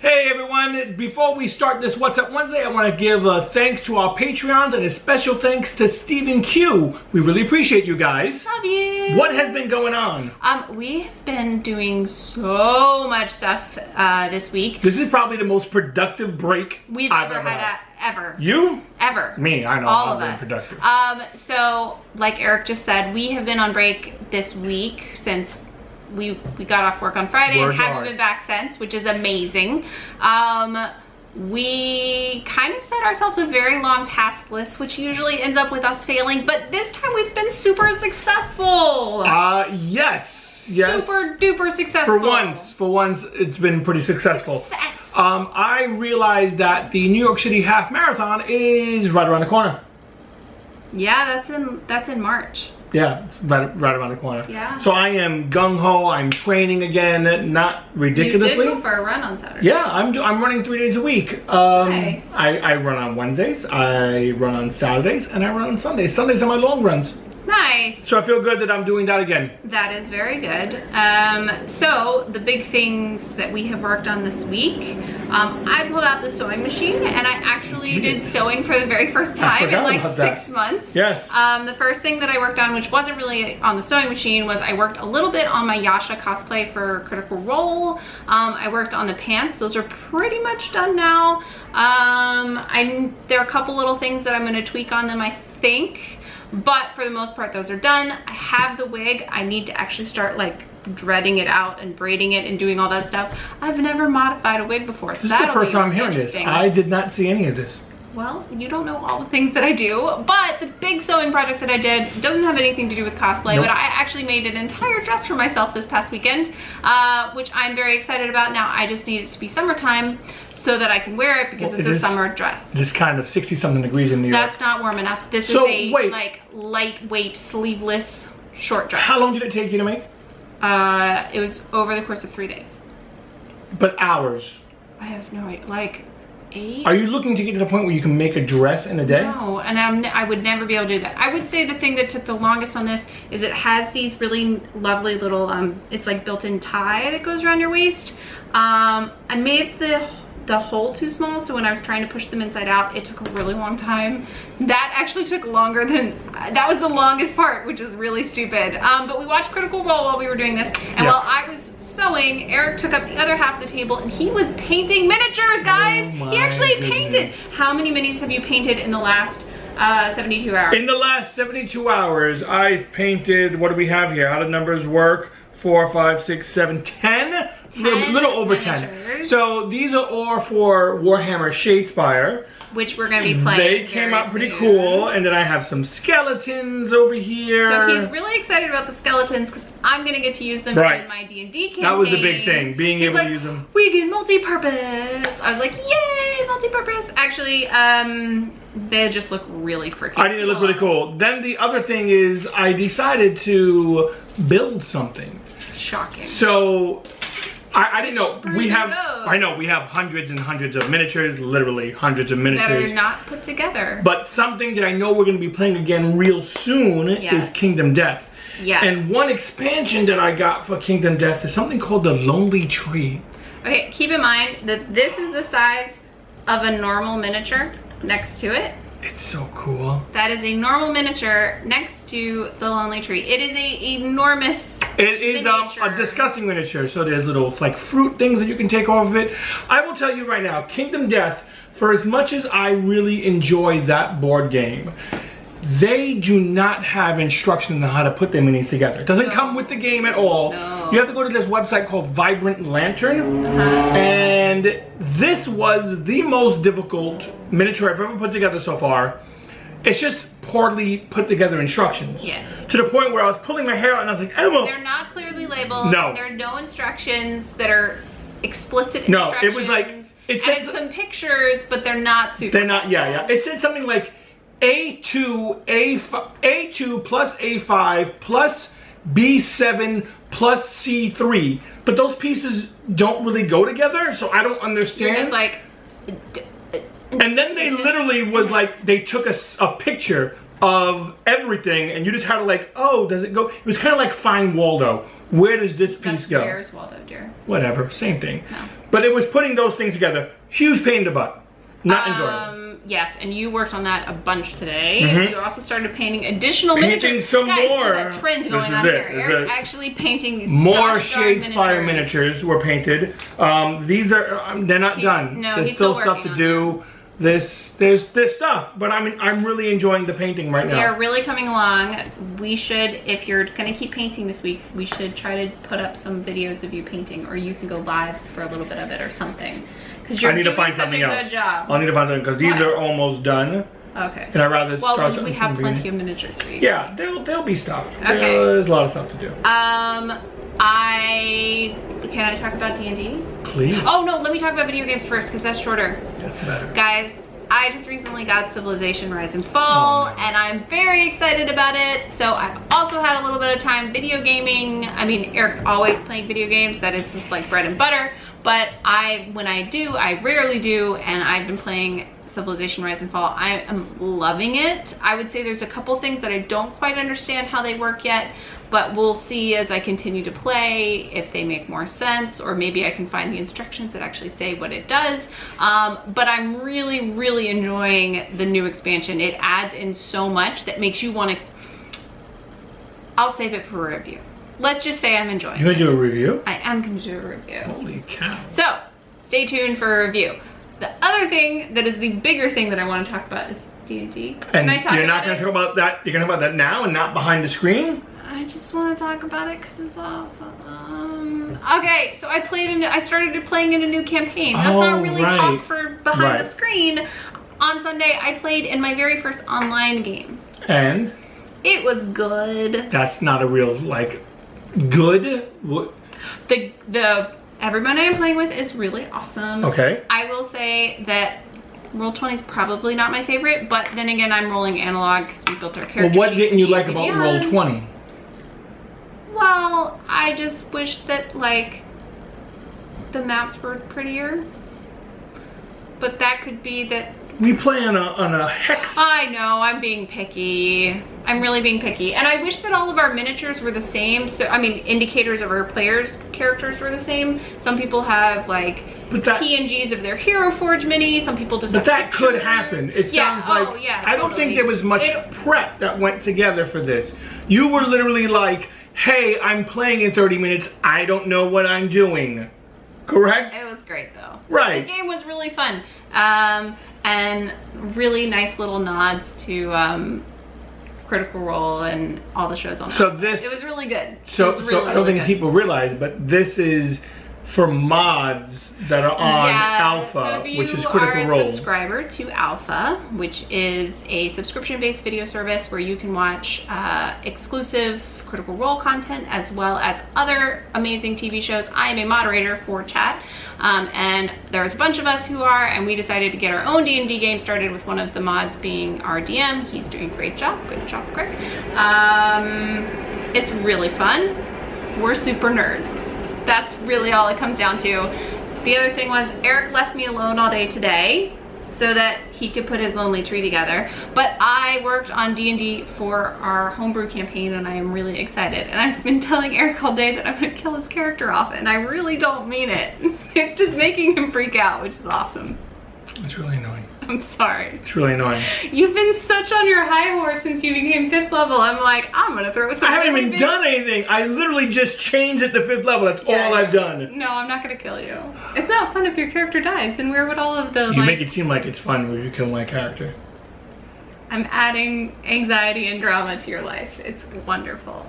Hey everyone, before we start this What's Up Wednesday, I want to give thanks to our Patreons and a special thanks to Stephen Q. We really appreciate you guys. Love you. What has been going on? We've been doing so much stuff this week. This is probably the most productive break we've I've ever had. Ever. You? Ever. Me, I know. All I'm of being us. productive. So, like Eric just said, we have been on break this week since we got off work on Friday and haven't been back since, which is amazing. We kind of set ourselves a very long task list, which usually ends up with us failing, but this time we've been super successful. Yes. Super duper successful. For once, it's been pretty successful. I realized that the New York City Half Marathon is right around the corner. Yeah, that's in March. Yeah, it's right around the corner. Yeah. So I am gung-ho, I'm training again, not ridiculously. You did go for a run on Saturday. Yeah, I'm running 3 days a week. Nice. I run on Wednesdays, I run on Saturdays, and I run on Sundays. Sundays are my long runs. Nice. So I feel good that I'm doing that again. That is very good. So the big things that we have worked on this week, I pulled out the sewing machine and I actually did sewing for the very first time in like 6 months. Yes. The first thing that I worked on, which wasn't really on the sewing machine, was I worked a little bit on my Yasha cosplay for Critical Role. I worked on the pants. Those are pretty much done now. There are a couple little things that I'm going to tweak on them, I think. But for the most part, those are done. I have the wig. I need to actually start like dreading it out and braiding it and doing all that stuff. I've never modified a wig before, so this is the first time I'm hearing this. I did not see any of this. Well, you don't know all the things that I do, but the big sewing project that I did doesn't have anything to do with cosplay, but I actually made an entire dress for myself this past weekend, which I'm very excited about. Now I just need it to be summertime so that I can wear it because it's a summer dress. It's kind of 60-something degrees in New York. That's not warm enough. This is a like lightweight sleeveless short dress. How long did it take you to make? It was over the course of 3 days. But hours? I have no idea, like 8? Are you looking to get to the point where you can make a dress in a day? No, and I would never be able to do that. I would say the thing that took the longest on this is it has these really lovely little, it's like built-in tie that goes around your waist. I made the hole too small, so when I was trying to push them inside out, it took a really long time. That actually took longer than, that was the longest part, which is really stupid. But we watched Critical Role while we were doing this, and while I was sewing, Eric took up the other half of the table and he was painting miniatures, guys. He actually painted. How many minis have you painted in the last 72 hours? In the last 72 hours, I've painted, what do we have here? How do numbers work? 4, 5, 6, 7, 10? A little over miniatures. 10. So these are all for Warhammer Shadespire, which we're going to be playing. They came out pretty cool, and then I have some skeletons over here. So he's really excited about the skeletons because I'm going to get to use them in my D&D campaign. That was the big thing, being able to use them. We get multi-purpose. I was like, yay, multi-purpose. Actually, they just look really freaking cool. I think they look really cool. Then the other thing is I decided to build something. Shocking. So I didn't know we have. I know we have hundreds and hundreds of miniatures, literally hundreds of miniatures that are not put together. But something that I know we're going to be playing again real soon is Kingdom Death. Yes. And one expansion that I got for Kingdom Death is something called the Lonely Tree. Okay, keep in mind that this is the size of a normal miniature next to it. It's so cool. That is a normal miniature next to the Lonely Tree. It is a enormous It is a disgusting miniature. So there's little like fruit things that you can take off of it. I will tell you right now, Kingdom Death, for as much as I really enjoy that board game, they do not have instructions on how to put their minis together. It doesn't come with the game at all. No. You have to go to this website called Vibrant Lantern. And this was the most difficult miniature I've ever put together so far. It's just poorly put together instructions. Yeah. To the point where I was pulling my hair out and I was like, Emma. They're not clearly labeled. No. There are no instructions that are explicit instructions. No, it was like, it said some pictures, but they're not super. They're not, yeah. It said something like A2 plus A5 plus B7 plus C3, but those pieces don't really go together, so I don't understand. You're just like, and then they literally was like, they took a picture of everything, and you just had to like, oh, does it go? It was kind of like Find Waldo. Where does this piece go? Where's Waldo, dear? Whatever, same thing. No. But it was putting those things together. Huge pain in the butt. Not enjoyable. Yes, and you worked on that a bunch today. Mm-hmm. You also started painting additional miniatures. Some Guys, more. There's a trend going on here. Eric's actually painting these more Shadespire miniatures were painted. These are they're not done. No, there's still stuff to do. There's stuff, but I'm really enjoying the painting right now. They're really coming along. We should, if you're gonna keep painting this week, we should try to put up some videos of you painting, or you can go live for a little bit of it or something. Because you're doing such a good job. I'll need to find something because these are almost done. Okay. And I'd rather start something. Well, we have plenty of miniatures for you. Yeah, there'll be stuff. Okay. There's a lot of stuff to do. Can I talk about D&D? Please. Oh no, let me talk about video games first because that's shorter. That's better. Guys, I just recently got Civilization Rise and Fall, and I'm very excited about it. So I've also had a little bit of time video gaming. I mean, Eric's always playing video games. That is just like bread and butter. But when I do, I rarely do, and I've been playing Civilization Rise and Fall. I am loving it. I would say there's a couple things that I don't quite understand how they work yet, but we'll see as I continue to play if they make more sense, or maybe I can find the instructions that actually say what it does. But I'm really, really enjoying the new expansion. It adds in so much that makes you want to... I'll save it for a review. Let's just say I'm enjoying it. You're gonna do a review? I am gonna do a review. Holy cow. So, stay tuned for a review. The other thing that is the bigger thing that I want to talk about is D&D. And you're not going to talk about that, you're going to talk about that now and not behind the screen? I just want to talk about it because it's awesome. Okay, so I started playing in a new campaign. That's not really talk for behind the screen. On Sunday, I played in my very first online game. And? It was good. That's not a real, like, good? What? Everyone I'm playing with is really awesome. Okay. I will say that Roll20 is probably not my favorite, but then again, I'm rolling analog because we built our character. Well, what didn't you like about Roll20? Well, I just wish that, like, the maps were prettier. But that could be that... We play on a hex. I know, I'm being picky. I'm really being picky. And I wish that all of our miniatures were the same. So, I mean, indicators of our players' characters were the same. Some people have, like, PNGs of their Hero Forge mini. Some people just have that could happen. It sounds like... I don't think there was much prep that went together for this. You were literally like, hey, I'm playing in 30 minutes. I don't know what I'm doing. Correct? It was great, though. Right. The game was really fun. And really nice little nods to Critical Role and all the shows on So it. This... It was really good. So I don't think people realize, but this is for mods that are on Alpha, which is Critical Role. If you are a subscriber to Alpha, which is a subscription-based video service where you can watch exclusive Critical Role content as well as other amazing TV shows. I am a moderator for chat, and there's a bunch of us who are, and we decided to get our own D&D game started with one of the mods being our DM. He's doing a great job. Good job, Greg. It's really fun. We're super nerds. That's really all it comes down to. The other thing was Eric left me alone all day today so that he could put his Lonely Tree together. But I worked on D&D for our homebrew campaign, and I am really excited. And I've been telling Eric all day that I'm gonna kill his character off, and I really don't mean it. It's just making him freak out, which is awesome. It's really annoying. I'm sorry. It's really annoying. You've been such on your high horse since you became 5th level. I'm like, I'm gonna throw some. I haven't even done anything. I literally just changed it to 5th level. That's all I've done. No, I'm not gonna kill you. It's not fun if your character dies. And where would all of the You make it seem like it's fun when you kill my character. I'm adding anxiety and drama to your life. It's wonderful.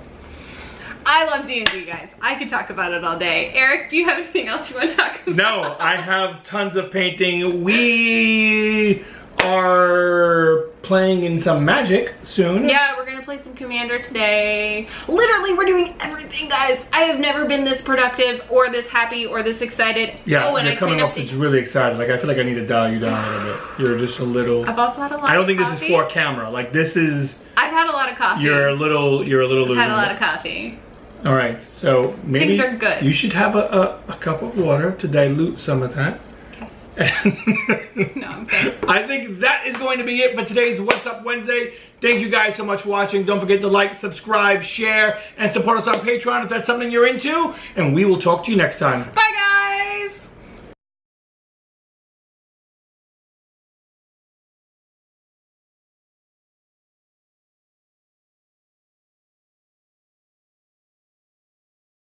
I love D&D, guys. I could talk about it all day. Eric, do you have anything else you want to talk about? No, I have tons of painting. We are playing in some Magic soon. Yeah, we're gonna play some Commander today. Literally, we're doing everything, guys. I have never been this productive or this happy or this excited. Yeah, you're coming up it's really excited. Like, I feel like I need to dial you down a little bit. You're just a little... I've also had a lot of coffee. I don't think this is for camera. Like, this is... I've had a lot of coffee. You're a little losing. I've had a lot of coffee. All right, so maybe things are good. You should have a cup of water to dilute some of that. Okay. No, I'm kidding. I think that is going to be it for today's What's Up Wednesday. Thank you guys so much for watching. Don't forget to like, subscribe, share, and support us on Patreon if that's something you're into. And we will talk to you next time. Bye, guys.